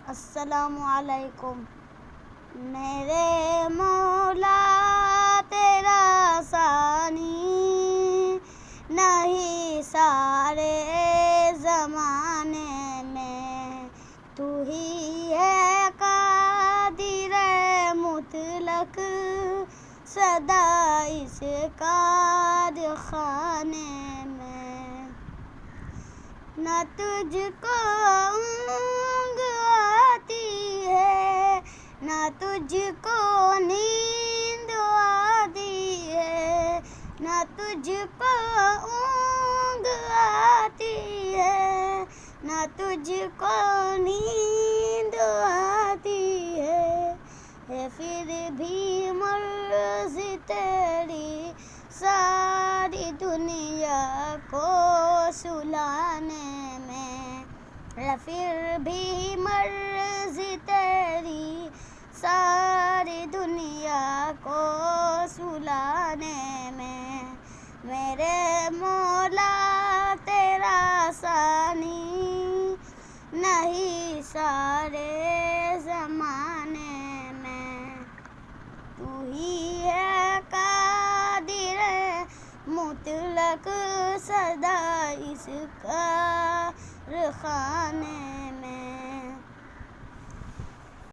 अस्सलामुअलैकुम। मेरे मौला तेरा सानी नहीं सारे ज़माने में, तू ही है कादिर मुतलक सदा इस कारखाने में। न तुझको ऊँघ आती है, न तुझको नींद आती है, न तुझको ऊँघ आती है, न तुझको नींद आती है फिर भी मर्ज़ी तेरी सारी दुनिया को सुलाने में, फिर भी मर्ज़ी तेरी सारी दुनिया को सुलाने में। मेरे मौला तेरा सानी नहीं सारे ज़माने में, तू ही है कादिर मुतलक सदा इस कारखाने में।